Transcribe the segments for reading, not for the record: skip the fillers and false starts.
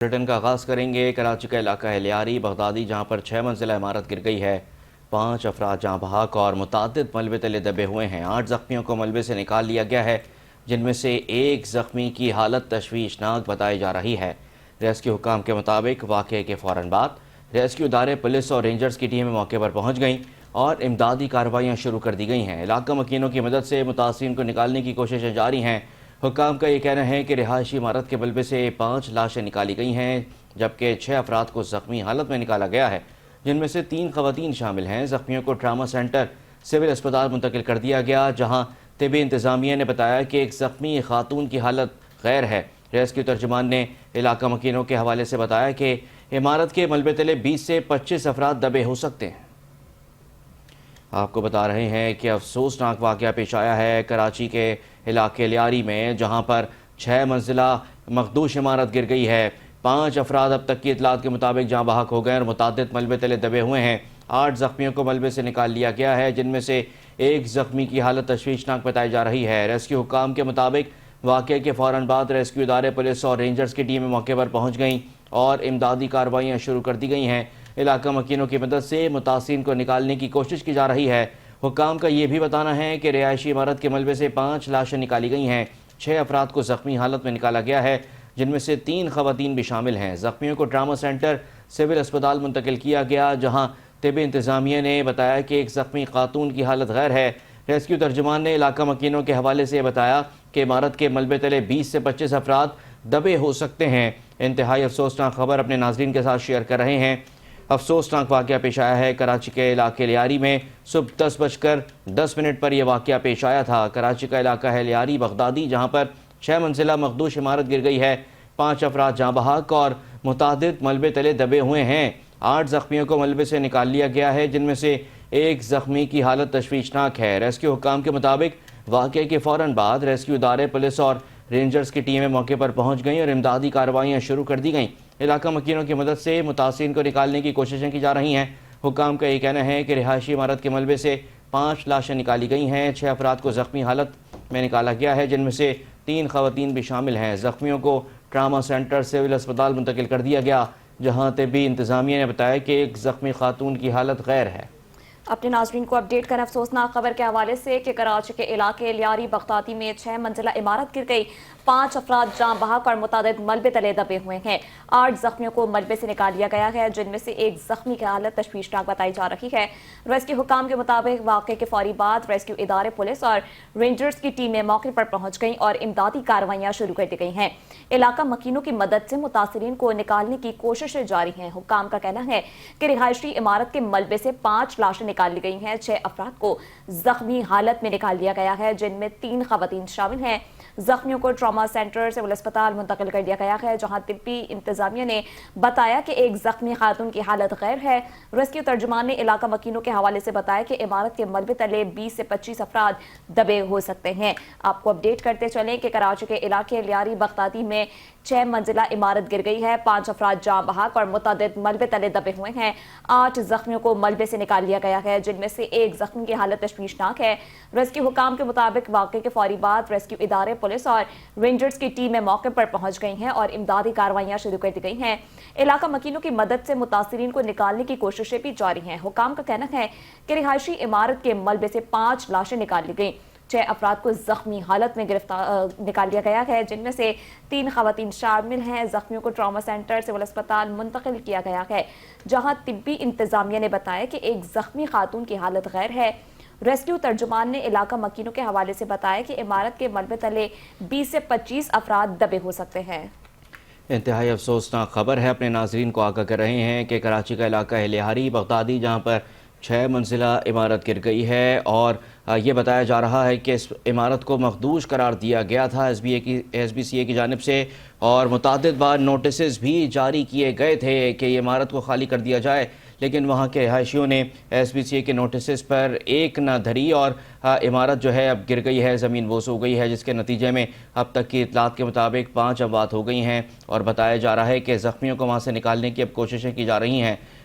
Britain کا آغاز کریں گے کراچی کا علاقہ ہے لیاری بغدادی، جہاں پر 6 منزلہ عمارت گر گئی ہے۔ 5 افراد جاں بحق اور متعدد ملبے تلے دبے ہوئے ہیں۔ 8 زخمیوں کو ملبے سے نکال لیا گیا ہے، جن میں سے ایک زخمی کی حالت تشویشناک بتائی جا رہی ہے۔ ریسکیو حکام کے مطابق واقعے کے فوراً بعد ریسکیو ادارے، پولیس اور رینجرز کی ٹیمیں موقع پر پہنچ گئیں اور امدادی کارروائیاں شروع کر دی گئی ہیں۔ علاقہ مکینوں کی مدد سے متاثرین کو نکالنے کی کوششیں جاری ہیں۔ حکام کا یہ کہنا ہے کہ رہائشی عمارت کے ملبے سے 5 لاشیں نکالی گئی ہیں، جبکہ 6 افراد کو زخمی حالت میں نکالا گیا ہے، جن میں سے 3 خواتین شامل ہیں۔ زخمیوں کو ٹراما سینٹر سول اسپتال منتقل کر دیا گیا، جہاں طبی انتظامیہ نے بتایا کہ ایک زخمی خاتون کی حالت غیر ہے۔ ریسکیو ترجمان نے علاقہ مکینوں کے حوالے سے بتایا کہ عمارت کے ملبے تلے 20 سے 25 افراد دبے ہو سکتے ہیں۔ آپ کو بتا رہے ہیں کہ افسوسناک واقعہ پیش آیا ہے کراچی کے علاقے لیاری میں، جہاں پر 6 منزلہ مخدوش عمارت گر گئی ہے۔ 5 افراد اب تک کی اطلاعات کے مطابق جاں بحق ہو گئے اور متعدد ملبے تلے دبے ہوئے ہیں۔ 8 زخمیوں کو ملبے سے نکال لیا گیا ہے، جن میں سے ایک زخمی کی حالت تشویشناک بتائی جا رہی ہے۔ ریسکیو حکام کے مطابق واقعے کے فوراً بعد ریسکیو ادارے، پولیس اور رینجرز کی ٹیمیں موقع پر پہنچ گئیں اور امدادی کارروائیاں شروع کر دی گئی ہیں۔ علاقہ مکینوں کی مدد سے متاثرین کو نکالنے کی کوشش کی جا رہی ہے۔ حکام کا یہ بھی بتانا ہے کہ رہائشی عمارت کے ملبے سے 5 لاشیں نکالی گئی ہیں۔ 6 افراد کو زخمی حالت میں نکالا گیا ہے، جن میں سے 3 خواتین بھی شامل ہیں۔ زخمیوں کو ٹراما سینٹر سول اسپتال منتقل کیا گیا، جہاں طبی انتظامیہ نے بتایا کہ ایک زخمی خاتون کی حالت غیر ہے۔ ریسکیو ترجمان نے علاقہ مکینوں کے حوالے سے بتایا کہ عمارت کے ملبے تلے 20 سے 25 افراد دبے ہو سکتے ہیں۔ انتہائی افسوسناک خبر اپنے ناظرین کے ساتھ شیئر کر رہے ہیں۔ افسوسناک واقعہ پیش آیا ہے کراچی کے علاقے لیاری میں۔ صبح 10:10 پر یہ واقعہ پیش آیا تھا۔ کراچی کا علاقہ ہے لیاری بغدادی، جہاں پر 6 منزلہ مخدوش عمارت گر گئی ہے۔ 5 افراد جاں بحق اور متعدد ملبے تلے دبے ہوئے ہیں۔ 8 زخمیوں کو ملبے سے نکال لیا گیا ہے، جن میں سے ایک زخمی کی حالت تشویشناک ہے۔ ریسکیو حکام کے مطابق واقعے کے فوراً بعد ریسکیو ادارے، پولیس اور رینجرز کی ٹیمیں موقع پر پہنچ گئیں اور امدادی کارروائیاں شروع کر دی گئیں۔ علاقہ مکینوں کی مدد سے متاثرین کو نکالنے کی کوششیں کی جا رہی ہیں۔ حکام کا یہ کہنا ہے کہ رہائشی عمارت کے ملبے سے 5 لاشیں نکالی گئی ہیں۔ 6 افراد کو زخمی حالت میں نکالا گیا ہے، جن میں سے 3 خواتین بھی شامل ہیں۔ زخمیوں کو ٹراما سینٹر سول اسپتال منتقل کر دیا گیا، جہاں طبی انتظامیہ نے بتایا کہ ایک زخمی خاتون کی حالت غیر ہے۔ اپنے ناظرین کو اپڈیٹ کریں افسوسناک خبر کے حوالے سے کہ کراچی کے علاقے لیاری بغدادی میں 6 منزلہ عمارت گر گئی۔ 5 افراد جاں بحق اور متعدد ملبے تلے دبے ہوئے ہیں۔ 8 زخمیوں کو ملبے سے نکال لیا گیا ہے، جن میں سے ایک زخمی کی حالت تشویشناک بتائی جا رہی ہے۔ ریسکیو حکام کے مطابق واقعے کے فوری بعد ریسکیو ادارے، پولیس اور رینجرز کی ٹیمیں موقع پر پہنچ گئیں اور امدادی کارروائیاں شروع کر دی گئی ہیں۔ علاقہ مکینوں کی مدد سے متاثرین کو نکالنے کی کوششیں جاری ہیں۔ حکام کا کہنا ہے کہ رہائشی عمارت کے ملبے سے 5 لاشیں نکال لی گئی ہیں۔ 6 افراد کو زخمی حالت میں نکال لیا گیا ہے، جن میں 3 خواتین شامل ہیں۔ زخمیوں کو ٹراما سینٹر سول اسپتال منتقل کر دیا گیا ہے، جہاں طبی انتظامیہ نے بتایا کہ ایک زخمی خاتون کی حالت غیر ہے۔ ریسکیو ترجمان نے علاقہ مکینوں کے حوالے سے بتایا کہ عمارت کے ملبے تلے 20 سے 25 افراد دبے ہو سکتے ہیں۔ آپ کو اپڈیٹ کرتے چلیں کہ کراچی کے علاقے لیاری بغدادی میں 6 منزلہ عمارت گر گئی ہے۔ 5 افراد جاں بحق اور متعدد ملبے تلے دبے ہوئے ہیں۔ 8 زخمیوں کو ملبے سے نکال لیا گیا ہے، جن میں سے ایک زخمی کی حالت تشویشناک ہے۔ ریسکیو حکام کے مطابق واقعے کے فوری بعد ریسکیو ادارے، پولیس اور رینجرز کی ٹیمیں موقع پر پہنچ گئی ہیں اور امدادی کارروائیاں شروع کر دی گئی ہیں۔ علاقہ مکینوں کی مدد سے متاثرین کو نکالنے کی کوششیں بھی جاری ہیں۔ حکام کا کہنا ہے کہ رہائشی عمارت کے ملبے سے 5 لاشیں نکال لی گئیں۔ 6 افراد کو زخمی حالت میں نکال لیا گیا ہے، جن میں سے 3 خواتین شامل ہیں۔ زخمیوں کو ٹراما سینٹر سول اسپتال منتقل کیا گیا ہے، جہاں طبی انتظامیہ نے بتایا کہ ایک زخمی خاتون کی حالت غیر ہے۔ ریسکیو ترجمان نے علاقہ مکینوں کے حوالے سے بتایا کہ عمارت کے ملبے تلے 20 سے 25 افراد دبے ہو سکتے ہیں۔ انتہائی افسوسناک خبر ہے، اپنے ناظرین کو آگاہ کر رہے ہیں کہ کراچی کا علاقہ ہے لیاری بغدادی، جہاں پر 6 منزلہ عمارت گر گئی ہے اور یہ بتایا جا رہا ہے کہ اس عمارت کو مخدوش قرار دیا گیا تھا ایس بی سی اے کی جانب سے، اور متعدد بار نوٹسز بھی جاری کیے گئے تھے کہ یہ عمارت کو خالی کر دیا جائے، لیکن وہاں کے رہائشیوں نے ایس بی سی اے کے نوٹسز پر ایک نہ دھری اور عمارت جو ہے اب گر گئی ہے، زمین بوس ہو گئی ہے، جس کے نتیجے میں اب تک کی اطلاعات کے مطابق 5 اموات ہو گئی ہیں اور بتایا جا رہا ہے کہ زخمیوں کو وہاں سے نکالنے کی اب کوششیں کی جا رہی ہیں۔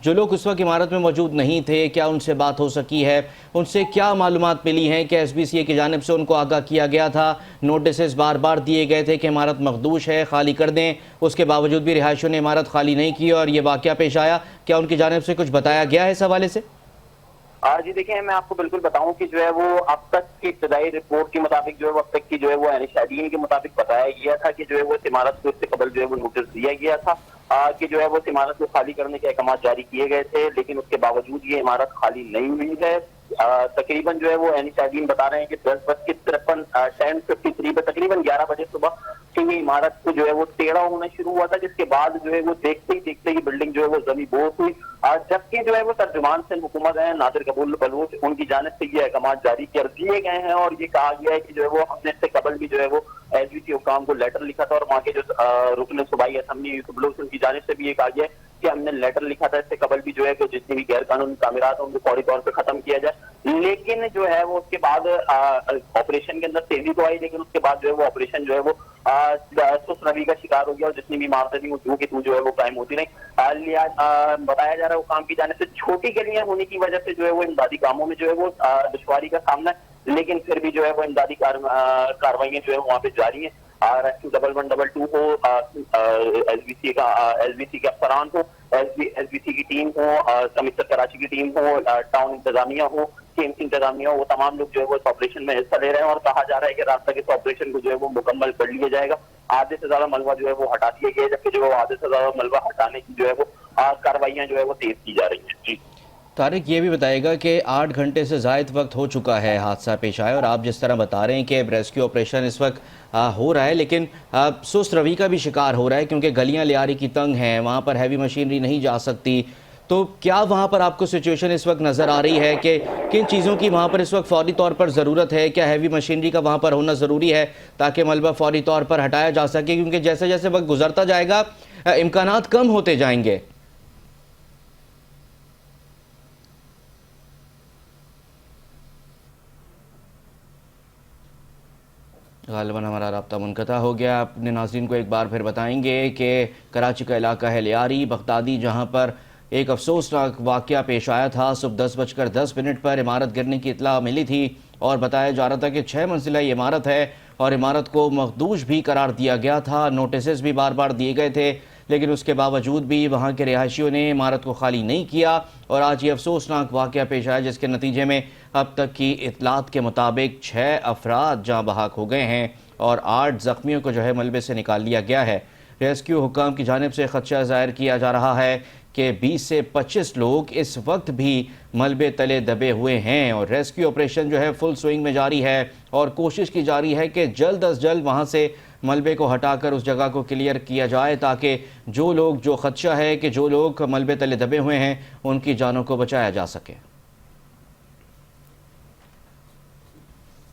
جو لوگ اس وقت عمارت میں موجود نہیں تھے، کیا ان سے بات ہو سکی ہے؟ ان سے کیا معلومات ملی ہیں کہ ایس بی سی اے کی جانب سے ان کو آگاہ کیا گیا تھا، نوٹسز بار بار دیے گئے تھے کہ عمارت مخدوش ہے، خالی کر دیں، اس کے باوجود بھی رہائشیوں نے عمارت خالی نہیں کی اور یہ واقعہ پیش آیا؟ کیا ان کی جانب سے کچھ بتایا گیا ہے اس حوالے سے؟ جی دیکھیں، میں آپ کو بالکل بتاؤں کہ جو ہے وہ اب تک کی ابتدائی رپورٹ کے مطابق جو ہے وہ اب تک کی جو ہے وہ شاہدین کے مطابق بتایا گیا تھا کہ جو ہے وہ اس عمارت کو اس سے قبل جو ہے وہ نوٹس دیا گیا تھا کہ جو ہے وہ اس عمارت کو خالی کرنے کے احکامات جاری کیے گئے تھے، لیکن اس کے باوجود یہ عمارت خالی نہیں ہوئی ہے۔ تقریباً جو ہے وہ شاہدین بتا رہے ہیں کہ 10:53 پہ تقریباً 11 بجے صبح سے یہ عمارت کو جو ہے وہ ٹیڑھا ہونا شروع ہوا تھا، جس کے بعد جو ہے وہ دیکھتے ہی بلڈنگ جو ہے وہ زمین بوس ہوئی، جبکہ جو ہے وہ ترجمان سے حکومت ہے ناصر قبول بلوچ، ان کی جانب سے یہ احکامات جاری کر دیے گئے ہیں اور یہ کہا گیا ہے کہ جو ہے وہ ہم نے اس سے قبل بھی جو ہے وہ ایس بی سی حکام کو لیٹر لکھا تھا اور وہاں کے جو رکن صوبائی اسمبلی یوسف بلوچ، ان کی جانب سے بھی یہ کہا گیا ہے کہ ہم نے لیٹر لکھا تھا اس سے قبل بھی جو ہے کہ جتنی بھی غیر قانونی تعمیرات ہیں ان کو فوری طور پہ ختم کیا جائے، لیکن جو ہے وہ اس کے بعد آپریشن کے اندر تیزی تو آئی، لیکن اس کے بعد جو ہے وہ آپریشن جو ہے وہ سست روی کا شکار ہو گیا اور جتنی بھی عمارتیں تھیں وہ جو ہے وہ قائم ہوتی رہی۔ بتایا جا رہا ہے حکام کی جانب سے چھوٹی گلیاں ہونے کی وجہ سے جو ہے وہ امدادی کاموں میں جو ہے وہ دشواری کا سامنا ہے، لیکن پھر بھی جو ہے وہ امدادی کاروائیاں جو ہے وہاں پہ جاری ہیں۔ ریسکیو 1112 ہو، ایس بی سی کے افسران ہو، ایس بی سی کی ٹیم ہو، کمشنر کراچی کی ٹیم ہو، ٹاؤن انتظامیہ ہو، KMC انتظامیہ ہو، وہ تمام لوگ جو ہے وہ اس آپریشن میں حصہ لے رہے ہیں اور کہا جا رہا ہے کہ رات تک اس آپریشن کو جو ہے وہ مکمل کر لیا جائے گا۔ آدھے سے زیادہ ملبہ جو ہے وہ ہٹا دیا گیا ہے، جبکہ جو ہے آدھے سے زیادہ ملبہ ہٹانے کی جو ہے وہ کاروائیاں جو ہے وہ تیز کی جا رہی ہیں۔ جی طارق، یہ بھی بتائے گا کہ 8 گھنٹے سے زائد وقت ہو چکا ہے حادثہ پیش آئے اور آپ جس طرح بتا رہے ہیں کہ ریسکیو آپریشن اس وقت ہو رہا ہے، لیکن سست روی کا بھی شکار ہو رہا ہے کیونکہ گلیاں لیاری کی تنگ ہیں، وہاں پر ہیوی مشینری نہیں جا سکتی، تو کیا وہاں پر آپ کو سچویشن اس وقت نظر آ رہی ہے کہ کن چیزوں کی وہاں پر اس وقت فوری طور پر ضرورت ہے؟ کیا ہیوی مشینری کا وہاں پر ہونا ضروری ہے تاکہ ملبہ فوری طور پر ہٹایا جا سکے، کیونکہ جیسے جیسے وقت گزرتا جائے گا امکانات کم ہوتے جائیں گے؟ غالباً ہمارا رابطہ منقطع ہو گیا۔ اپنے ناظرین کو ایک بار پھر بتائیں گے کہ کراچی کا علاقہ ہے لیاری بغدادی، جہاں پر ایک افسوسناک واقعہ پیش آیا تھا۔ صبح 10:10 پر عمارت گرنے کی اطلاع ملی تھی اور بتایا جا رہا تھا کہ 6 منزلہ یہ عمارت ہے اور عمارت کو مخدوش بھی قرار دیا گیا تھا، نوٹسز بھی بار بار دیے گئے تھے، لیکن اس کے باوجود بھی وہاں کے رہائشیوں نے عمارت کو خالی نہیں کیا اور آج یہ افسوسناک واقعہ پیش آیا، جس کے نتیجے میں اب تک کی اطلاعات کے مطابق 6 افراد جاں بحق ہو گئے ہیں اور 8 زخمیوں کو جو ہے ملبے سے نکال لیا گیا ہے۔ ریسکیو حکام کی جانب سے خدشہ ظاہر کیا جا رہا ہے کہ 20 سے 25 لوگ اس وقت بھی ملبے تلے دبے ہوئے ہیں اور ریسکیو آپریشن جو ہے فل سوئنگ میں جاری ہے اور کوشش کی جا رہی ہے کہ جلد از جلد وہاں سے ملبے کو ہٹا کر اس جگہ کو کلیئر کیا جائے تاکہ جو خدشہ ہے کہ جو لوگ ملبے تلے دبے ہوئے ہیں ان کی جانوں کو بچایا جا سکے۔